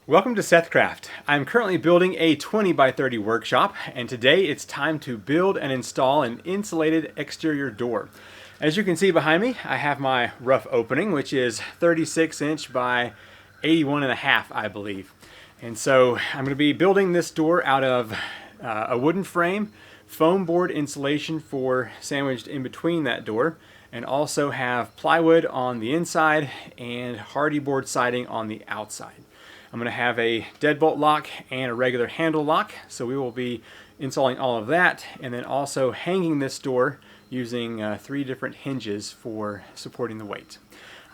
Welcome to SethCraft. I'm currently building a 20 by 30 workshop, and today it's time to build and install an insulated exterior door. As you can see behind me, I have my rough opening, which is 36 inch by 81.5, I believe. And so I'm going to be building this door out of a wooden frame, foam board insulation for sandwiched in between that door, and also have plywood on the inside and Hardie Board siding on the outside. I'm going to have a deadbolt lock and a regular handle lock, so we will be installing all of that, and then also hanging this door using 3 different hinges for supporting the weight.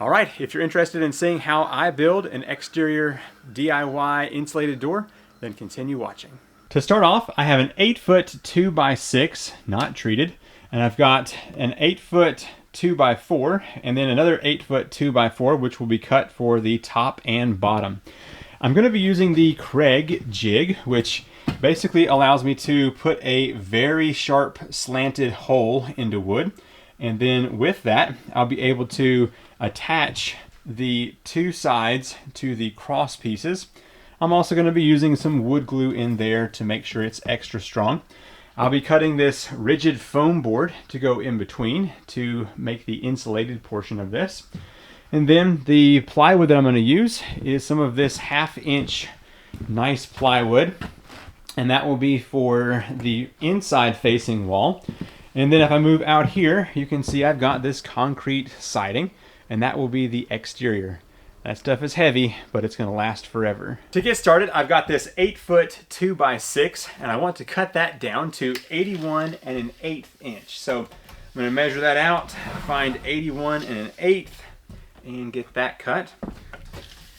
All right, if you're interested in seeing how I build an exterior DIY insulated door, then continue watching. To start off, I have an 8-foot 2x6, not treated, and I've got an 8-foot 2x4, and then another 8-foot 2x4, which will be cut for the top and bottom. I'm going to be using the Craig jig, which basically allows me to put a very sharp slanted hole into wood, and then with that I'll be able to attach the 2 sides to the cross pieces. I'm also going to be using some wood glue in there to make sure it's extra strong. I'll be cutting this rigid foam board to go in between to make the insulated portion of this. And then the plywood that I'm going to use is some of this 1/2 inch nice plywood, and that will be for the inside facing wall. And then if I move out here, you can see I've got this concrete siding, and that will be the exterior. That stuff is heavy, but it's going to last forever. To get started, I've got this 8-foot 2x6, and I want to cut that down to 81 1/8 inch. So I'm going to measure that out, find 81 1/8, and get that cut.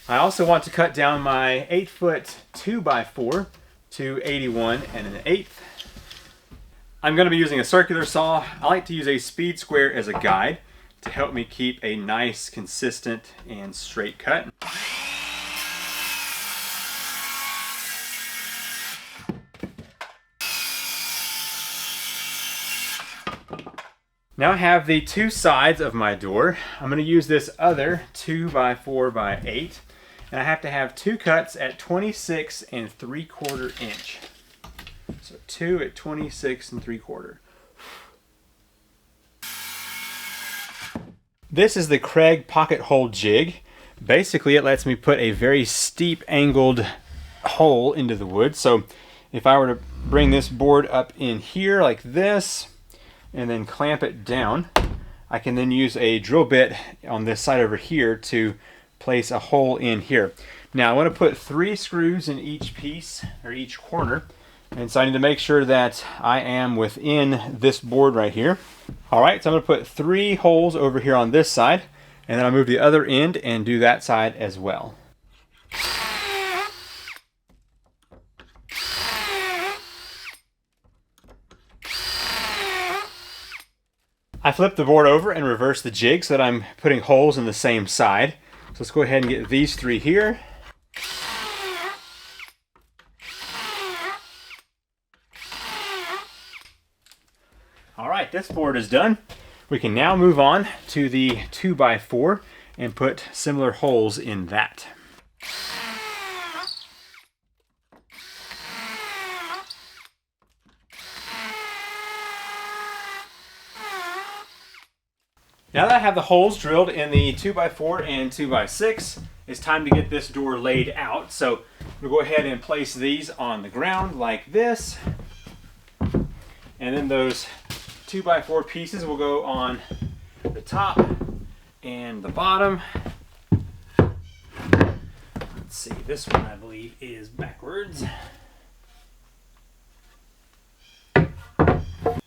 I also want to cut down my 8-foot 2x4 to 81 1/8. I'm going to be using a circular saw. I like to use a speed square as a guide to help me keep a nice, consistent, and straight cut. Now I have the 2 sides of my door. I'm going to use this other 2x4x8, and I have to have 2 cuts at 26 3/4 inch. So 2 at 26 3/4. This is the Craig pocket hole jig. Basically it lets me put a very steep angled hole into the wood. So if I were to bring this board up in here like this, and then clamp it down, I can then use a drill bit on this side over here to place a hole in here. Now I want to put 3 screws in each piece, or each corner, and so I need to make sure that I am within this board right here. Alright, so I'm going to put 3 holes over here on this side, and then I'll move the other end and do that side as well. I flipped the board over and reversed the jig so that I'm putting holes in the same side. So let's go ahead and get these 3 here. Alright, this board is done. We can now move on to the 2x4 and put similar holes in that. Now that I have the holes drilled in the 2x4 and 2x6, it's time to get this door laid out. So we'll go ahead and place these on the ground like this. And then those 2x4 pieces will go on the top and the bottom. Let's see, this one I believe is backwards.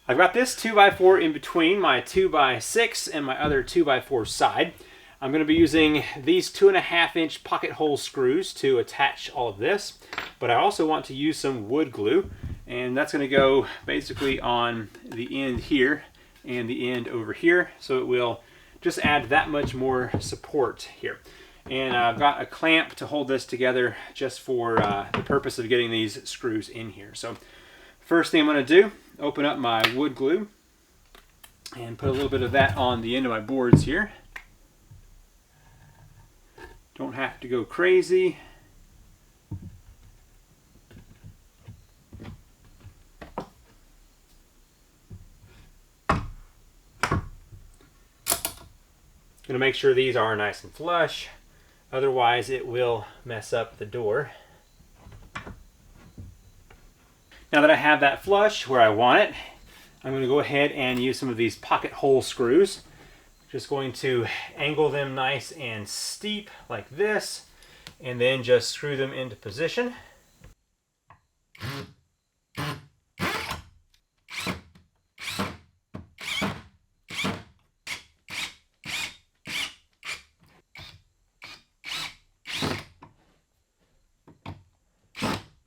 I've got this 2x4 in between my 2x6 and my other 2x4 side. I'm going to be using these 2.5 inch pocket hole screws to attach all of this, but I also want to use some wood glue, and that's going to go basically on the end here and the end over here, so it will just add that much more support here. And I've got a clamp to hold this together just for the purpose of getting these screws in here. So first thing I'm going to do, open up my wood glue and put a little bit of that on the end of my boards here. Don't have to go crazy. going to make sure these are nice and flush, otherwise it will mess up the door. Now that I have that flush where I want it, I'm going to go ahead and use some of these pocket hole screws. Just going to angle them nice and steep like this, and then just screw them into position.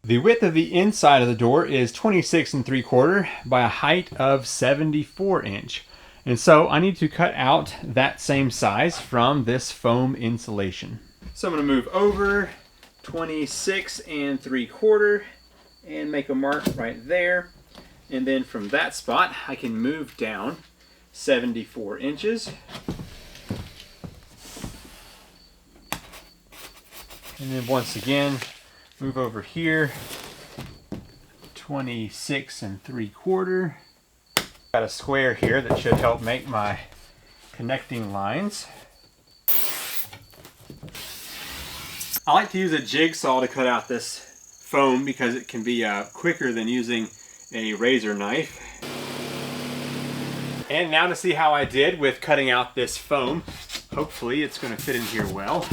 The width of the inside of the door is 26 3/4 by a height of 74 inch. And so I need to cut out that same size from this foam insulation. So I'm going to move over 26 3/4 and make a mark right there. And then from that spot, I can move down 74 inches. And then once again, move over here, 26 3/4. Got a square here that should help make my connecting lines. I like to use a jigsaw to cut out this foam because it can be quicker than using a razor knife. And now to see how I did with cutting out this foam. Hopefully it's going to fit in here well.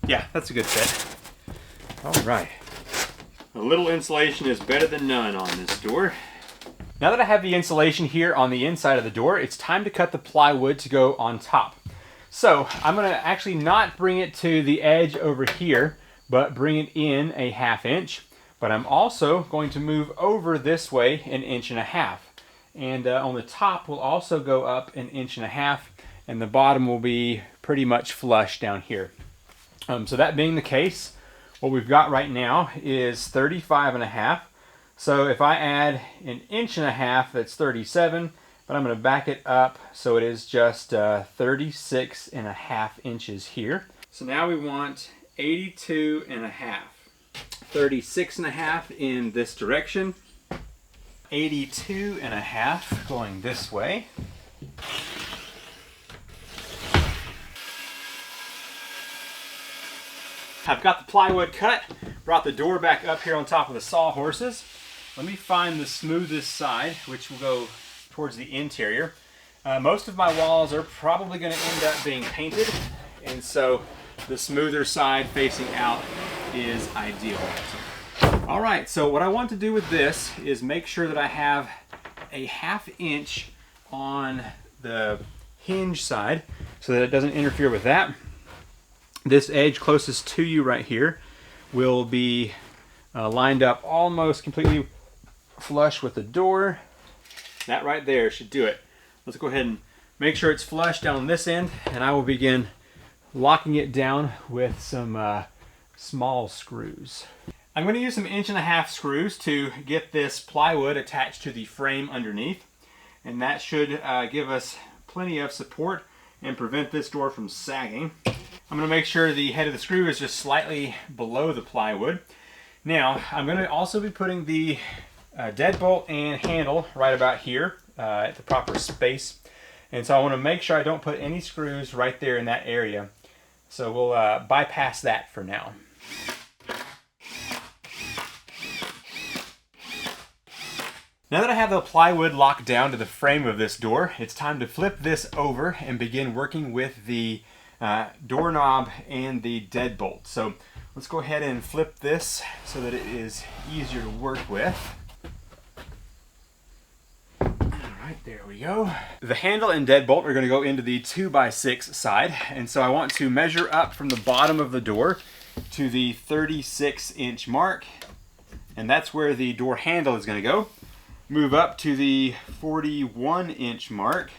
Yeah, that's a good fit. All right. A little insulation is better than none on this door. Now that I have the insulation here on the inside of the door, it's time to cut the plywood to go on top. So I'm going to actually not bring it to the edge over here, but bring it in a 1/2 inch. But I'm also going to move over this way 1.5 inches. And on the top will also go up 1.5 inches, and the bottom will be pretty much flush down here. So that being the case, what we've got right now is 35.5. So if I add 1.5 inches, that's 37, but I'm going to back it up so it is just 36.5 inches here. So now we want 82.5. 36.5 in this direction, 82.5 going this way. I've got the plywood cut, brought the door back up here on top of the sawhorses. Let me find the smoothest side, which will go towards the interior. Most of my walls are probably going to end up being painted, and so the smoother side facing out is ideal. All right, so what I want to do with this is make sure that I have a 1/2 inch on the hinge side so that it doesn't interfere with that. This edge closest to you right here will be lined up almost completely flush with the door. That right there should do it. Let's go ahead and make sure it's flush down this end, and I will begin locking it down with some small screws. I'm going to use some 1.5 inch screws to get this plywood attached to the frame underneath, and that should give us plenty of support and prevent this door from sagging. I'm going to make sure the head of the screw is just slightly below the plywood. Now, I'm going to also be putting the deadbolt and handle right about here at the proper space. And so I want to make sure I don't put any screws right there in that area. So we'll bypass that for now. Now that I have the plywood locked down to the frame of this door, it's time to flip this over and begin working with the doorknob and the deadbolt. So let's go ahead and flip this so that it is easier to work with. Alright, there we go. The handle and deadbolt are going to go into the 2x6 side, and so I want to measure up from the bottom of the door to the 36-inch mark, and that's where the door handle is going to go. Move up to the 41-inch mark,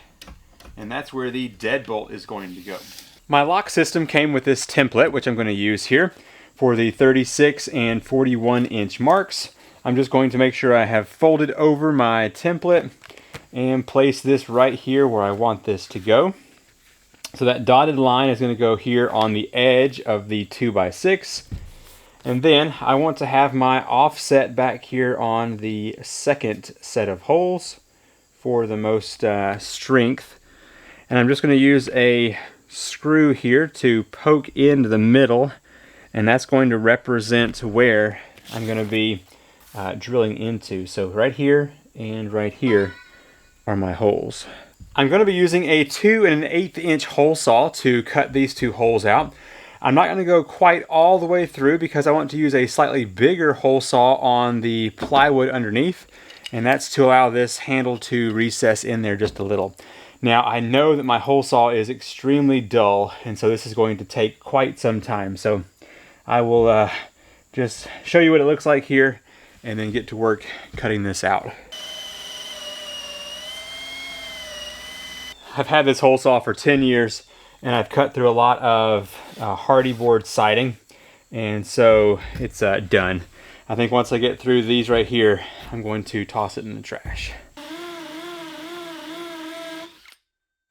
and that's where the deadbolt is going to go. My lock system came with this template, which I'm going to use here for the 36 and 41-inch marks. I'm just going to make sure I have folded over my template and place this right here where I want this to go. So that dotted line is going to go here on the edge of the 2x6. And then I want to have my offset back here on the second set of holes for the most strength. And I'm just going to use a screw here to poke into the middle, and that's going to represent where I'm going to be drilling into. So right here and right here are my holes. I'm going to be using a 2 1/8 inch hole saw to cut these two holes out. I'm not going to go quite all the way through because I want to use a slightly bigger hole saw on the plywood underneath, and that's to allow this handle to recess in there just a little. Now I know that my hole saw is extremely dull, and so this is going to take quite some time. So I will just show you what it looks like here and then get to work cutting this out. I've had this hole saw for 10 years, and I've cut through a lot of Hardie Board siding, and so it's done. I think once I get through these right here, I'm going to toss it in the trash.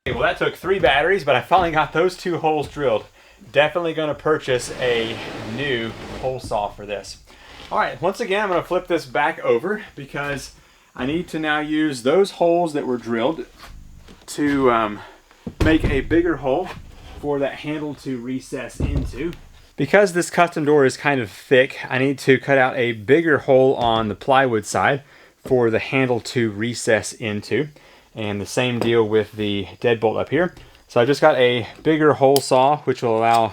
Okay, well, that took 3 batteries, but I finally got those 2 holes drilled. Definitely going to purchase a new hole saw for this. All right, once again, I'm going to flip this back over because I need to now use those holes that were drilled to make a bigger hole for that handle to recess into. Because this custom door is kind of thick, I need to cut out a bigger hole on the plywood side for the handle to recess into. And the same deal with the deadbolt up here. So I just got a bigger hole saw, which will allow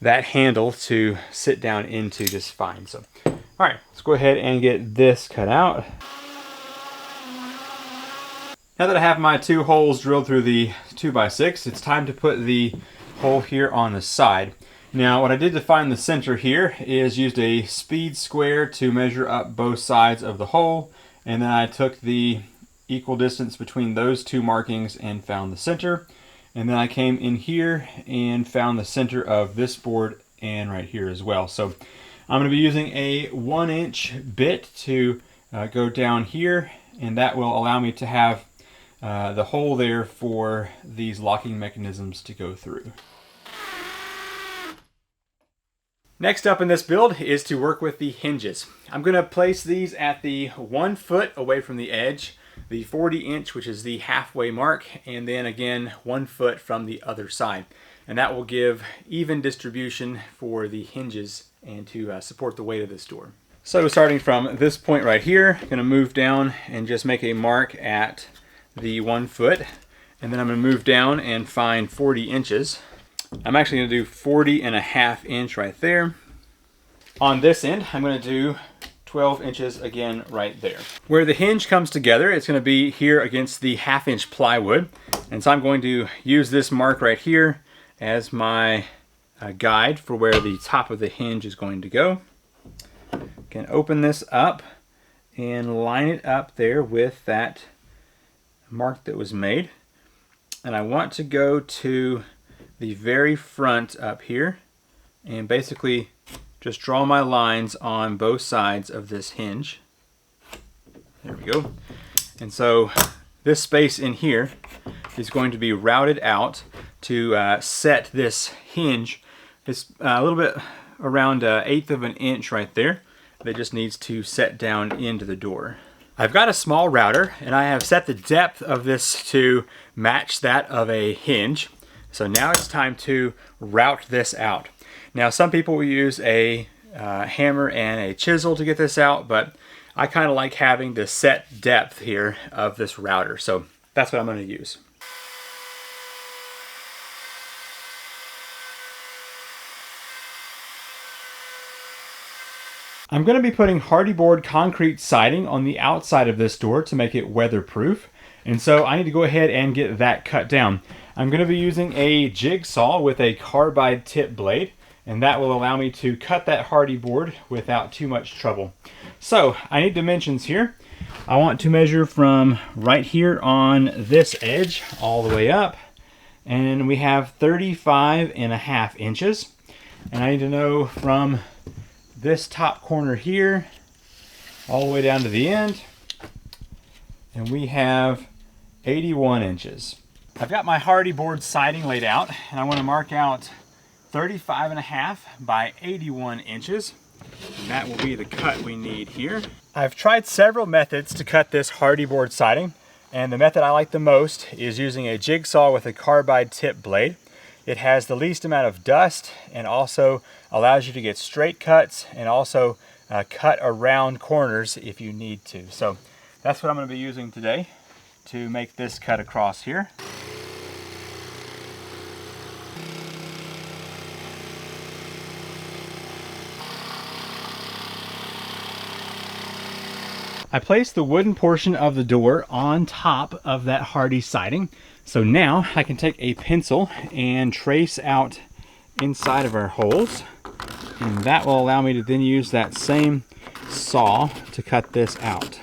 that handle to sit down into just fine. So, all right, let's go ahead and get this cut out. Now that I have my 2 holes drilled through the 2x6, it's time to put the hole here on the side. Now what I did to find the center here is used a speed square to measure up both sides of the hole, and then I took the equal distance between those 2 markings and found the center. And then I came in here and found the center of this board and right here as well. So I'm going to be using a 1-inch bit to go down here, and that will allow me to have the hole there for these locking mechanisms to go through. Next up in this build is to work with the hinges. I'm going to place these at the 1 foot away from the edge, the 40-inch, which is the halfway mark, and then again 1 foot from the other side. And that will give even distribution for the hinges and to support the weight of this door. So starting from this point right here, I'm going to move down and just make a mark at the 1 foot, and then I'm going to move down and find 40 inches. I'm actually going to do 40.5 inch right there. On this end, I'm going to do 12 inches again right there. Where the hinge comes together, it's going to be here against the 1/2 inch plywood, and so I'm going to use this mark right here as my guide for where the top of the hinge is going to go. Can open this up and line it up there with that mark that was made, and I want to go to the very front up here and basically just draw my lines on both sides of this hinge. There we go. And so this space in here is going to be routed out to set this hinge. It's a little bit around 1/8 of an inch right there. That just needs to set down into the door. I've got a small router, and I have set the depth of this to match that of a hinge. So now it's time to route this out. Now some people will use a hammer and a chisel to get this out, but I kind of like having the set depth here of this router. So that's what I'm going to use. I'm going to be putting Hardie Board concrete siding on the outside of this door to make it weatherproof. And so I need to go ahead and get that cut down. I'm going to be using a jigsaw with a carbide tip blade, and that will allow me to cut that Hardie Board without too much trouble. So I need dimensions here. I want to measure from right here on this edge all the way up, and we have 35.5 inches. And I need to know from this top corner here all the way down to the end, and we have 81 inches. I've got my Hardie Board siding laid out, and I want to mark out 35.5 by 81 inches. And that will be the cut we need here. I've tried several methods to cut this Hardie Board siding, And the method I like the most is using a jigsaw with a carbide tip blade. It has the least amount of dust and also allows you to get straight cuts and also cut around corners if you need to. So that's what I'm going to be using today to make this cut across here. I placed the wooden portion of the door on top of that Hardie siding. So now I can take a pencil and trace out inside of our holes. And that will allow me to then use that same saw to cut this out.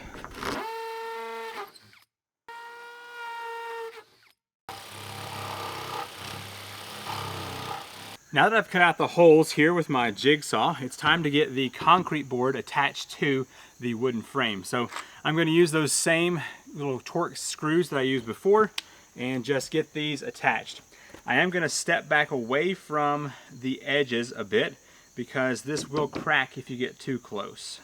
Now that I've cut out the holes here with my jigsaw, it's time to get the concrete board attached to the wooden frame. So I'm going to use those same little Torx screws that I used before and just get these attached. I am going to step back away from the edges a bit because this will crack if you get too close.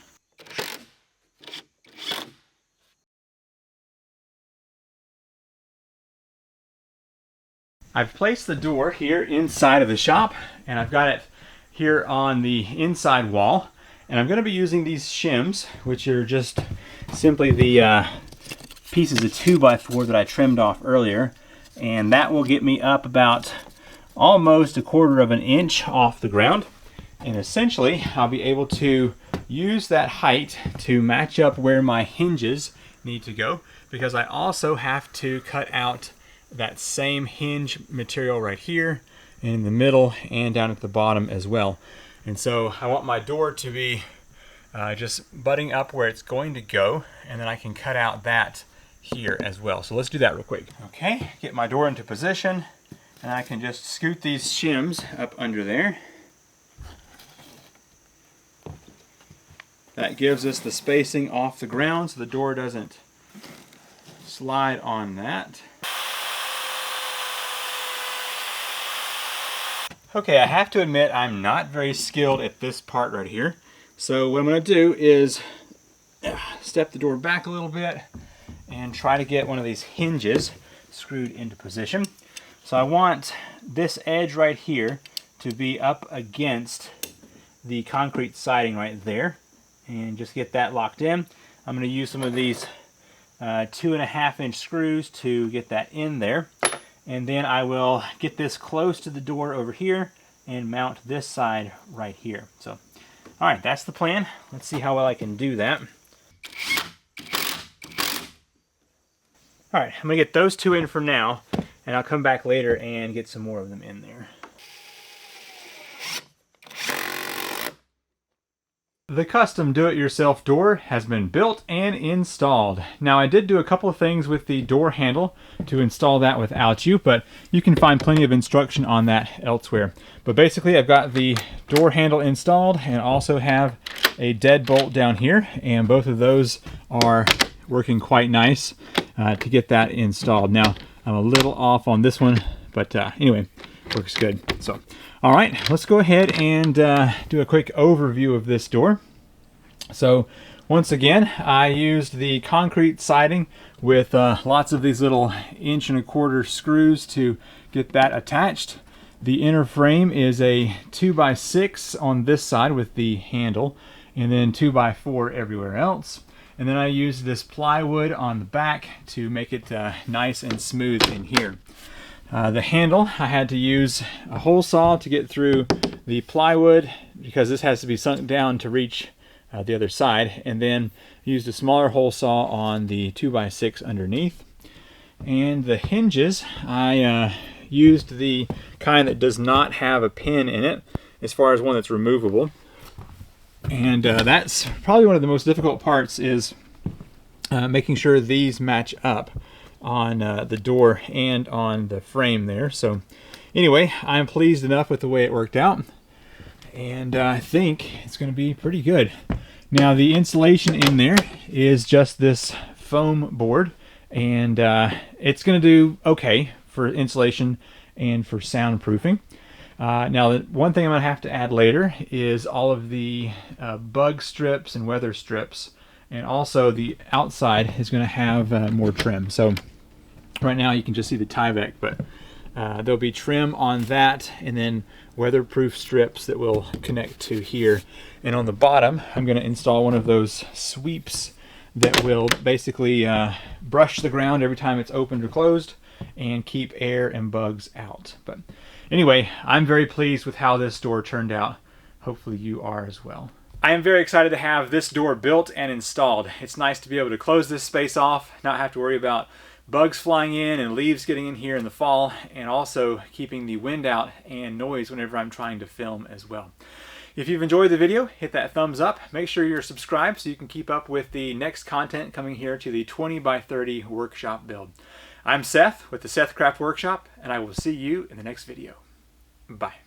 I've placed the door here inside of the shop, and I've got it here on the inside wall. And I'm going to be using these shims, which are just simply the pieces of 2x4 that I trimmed off earlier. And that will get me up about almost 1/4 of an inch off the ground. And essentially, I'll be able to use that height to match up where my hinges need to go, because I also have to cut out that same hinge material right here in the middle and down at the bottom as well. And so I want my door to be just butting up where it's going to go, and then I can cut out that here as well. So let's do that real quick. Okay, get my door into position, and I can just scoot these shims up under there. That gives us the spacing off the ground so the door doesn't slide on that. Okay, I have to admit I'm not very skilled at this part right here. So what I'm going to do is step the door back a little bit and try to get one of these hinges screwed into position. So I want this edge right here to be up against the concrete siding right there, and just get that locked in. I'm going to use some of these 2.5-inch screws to get that in there. And then I will get this close to the door over here and mount this side right here. So, all right, that's the plan. Let's see how well I can do that. All right, I'm gonna get those two in for now, and I'll come back later and get some more of them in there. The custom do-it-yourself door has been built and installed. Now, I did do a couple of things with the door handle to install that without you, but you can find plenty of instruction on that elsewhere. But basically, I've got the door handle installed and also have a deadbolt down here, and both of those are working quite nice to get that installed. Now, I'm a little off on this one, but anyway, works good. So, all right, let's go ahead and do a quick overview of this door. So once again, I used the concrete siding with lots of these little 1.25-inch screws to get that attached. The inner frame is a 2x6 on this side with the handle, and then 2x4 everywhere else. And then I used this plywood on the back to make it nice and smooth in here. The handle, I had to use a hole saw to get through the plywood because this has to be sunk down to reach the other side, and then used a smaller hole saw on the 2x6 underneath. And the hinges, I used the kind that does not have a pin in it, as far as one that's removable. And that's probably one of the most difficult parts, is making sure these match up on the door and on the frame there. So anyway, I'm pleased enough with the way it worked out, and I think it's going to be pretty good. Now, the insulation in there is just this foam board, and it's going to do okay for insulation and for soundproofing. Now, the one thing I'm going to have to add later is all of the bug strips and weather strips And also the outside is going to have more trim. So right now you can just see the Tyvek, but there'll be trim on that, and then weatherproof strips that will connect to here. And on the bottom, I'm going to install one of those sweeps that will basically brush the ground every time it's opened or closed and keep air and bugs out. But anyway, I'm very pleased with how this door turned out. Hopefully you are as well. I am very excited to have this door built and installed. It's nice to be able to close this space off, not have to worry about bugs flying in and leaves getting in here in the fall, and also keeping the wind out and noise whenever I'm trying to film as well. If you've enjoyed the video, hit that thumbs up. Make sure you're subscribed so you can keep up with the next content coming here to the 20 by 30 workshop build. I'm Seth with the SethCraft Workshop, and I will see you in the next video. Bye.